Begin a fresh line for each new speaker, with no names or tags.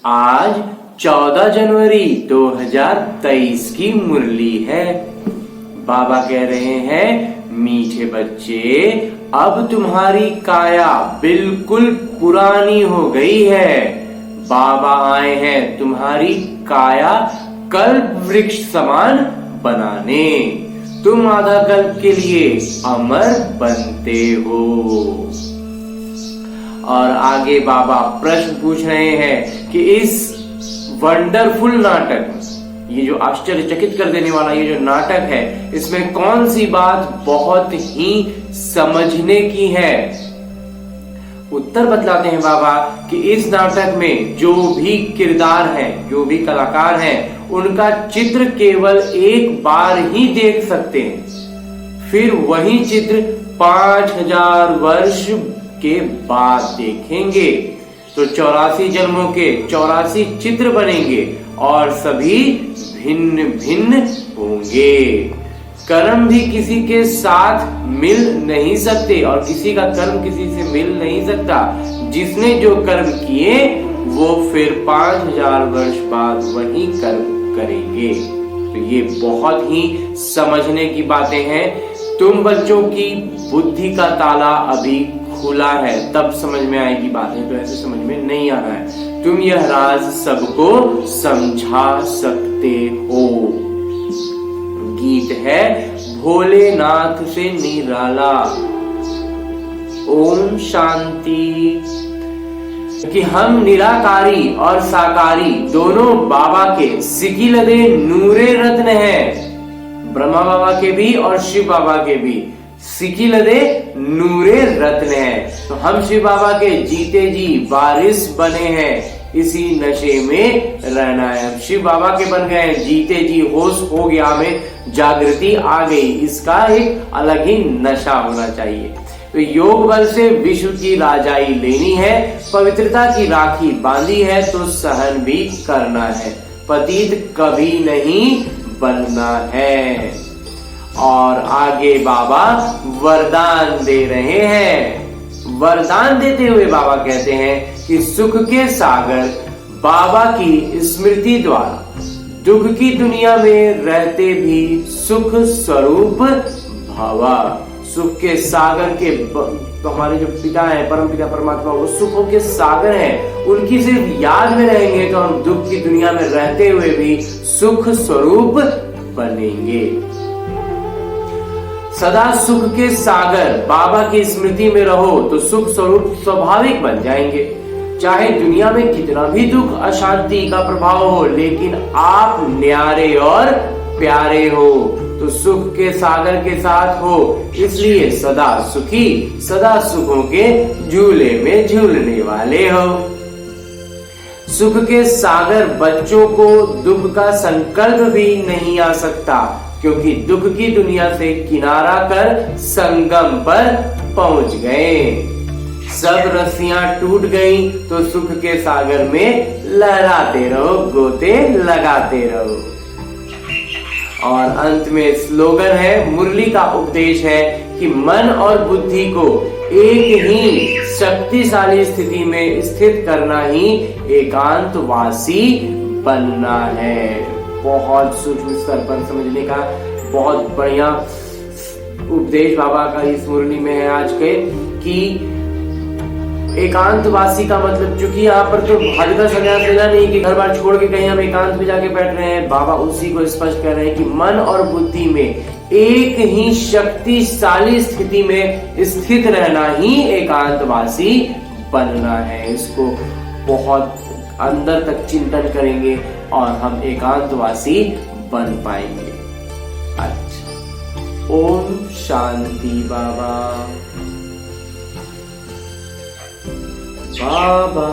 आज 14 जनवरी 2023 की मुरली है। बाबा कह रहे हैं, मीठे बच्चे, अब तुम्हारी काया बिल्कुल पुरानी हो गई है। बाबा आए हैं तुम्हारी काया कल्प वृक्ष समान बनाने। तुम आधा कल्प के लिए अमर बनते हो। और आगे बाबा प्रश्न पूछ रहे हैं कि इस वंडरफुल नाटक, ये जो आश्चर्यचकित कर देने वाला ये जो नाटक है, इसमें कौन सी बात बहुत ही समझने की है। उत्तर बतलाते हैं बाबा कि इस नाटक में जो भी किरदार हैं, जो भी कलाकार हैं, उनका चित्र केवल एक बार ही देख सकते हैं, फिर वही चित्र 5000 वर्ष के बाद देखेंगे तो 84 जन्मों के 84 चित्र बनेंगे और सभी भिन्न भिन्न होंगे। कर्म भी किसी के साथ मिल नहीं सकते और किसी का कर्म किसी से मिल नहीं सकता। जिसने जो कर्म किए वो फिर 5000 वर्ष बाद वही कर्म करेंगे। तो ये बहुत ही समझने की बातें हैं। तुम बच्चों की बुद्धि का ताला अभी खुला है, तब समझ में आएगी बातें, तो ऐसे समझ में नहीं आना है। तुम यह राज सबको समझा सकते हो। गीत है भोलेनाथ से निराला। ओम शांति। कि हम निराकारी और साकारी दोनों बाबा के सिकिलदे नूरे रत्न हैं। ब्रह्मा बाबा के भी और शिव बाबा के भी सिकिलदे नूरे रत्न हैं। तो हम शिव बाबा के जीते जी वारिस बने हैं। इसी नशे में रहना है। शिव बाबा के बन गए, जीते जी होश हो गया, हमें जागृति आ गई। इसका एक अलग ही नशा होना चाहिए। तो योग बल से विश्व की राजाई लेनी है। पवित्रता की राखी बांधी है तो सहन भी करना है। पतित कभी नहीं बनना है। और आगे बाबा वरदान दे रहे हैं। वरदान देते हुए बाबा कहते हैं कि सुख के सागर बाबा की स्मृति द्वारा दुख की दुनिया में रहते भी सुख स्वरूप भवा। सुख के सागर के तो हमारे जो पिता है, परम पिता परमात्मा, वो सुखों के सागर हैं। उनकी सिर्फ याद में रहेंगे तो हम दुख की दुनिया में रहते हुए भी सुख स्वरूप बनेंगे। सदा सुख के सागर बाबा की स्मृति में रहो तो सुख स्वरूप स्वाभाविक बन जाएंगे। चाहे दुनिया में कितना भी दुख अशांति का प्रभाव हो, लेकिन आप न्यारे और प्यारे हो तो सुख के सागर के साथ हो। इसलिए सदा सुखी, सदा सुखों के झूले में झूलने वाले हो। सुख के सागर बच्चों को दुख का संकल्प भी नहीं आ सकता, क्योंकि दुख की दुनिया से किनारा कर संगम पर पहुंच गए। सब रस्सियां टूट गई तो सुख के सागर में लहराते रहो, गोते लगाते रहो। और अंत में स्लोगन है, मुरली का उपदेश है कि मन और बुद्धि को एक ही शक्तिशाली स्थिति में स्थित करना ही एकांतवासी बनना है। बहुत सूक्ष्म स्तर पर समझने का बहुत बढ़िया उपदेश बाबा का इस मुरली में है आज के। कि एकांतवासी का मतलब, चूंकि यहाँ पर तो भाज का संन्यास लेना नहीं कि घर बार छोड़ के कहीं हम एकांत में जाके बैठ रहे हैं। बाबा उसी को स्पष्ट कर रहे हैं कि मन और बुद्धि में एक ही शक्तिशाली स्थिति में स्थित रहना ही एकांतवासी बनना है। इसको बहुत अंदर तक चिंतन करेंगे और हम एकांतवासी बन पाएंगे। अच्छा, ओम शांति बाबा। बाबा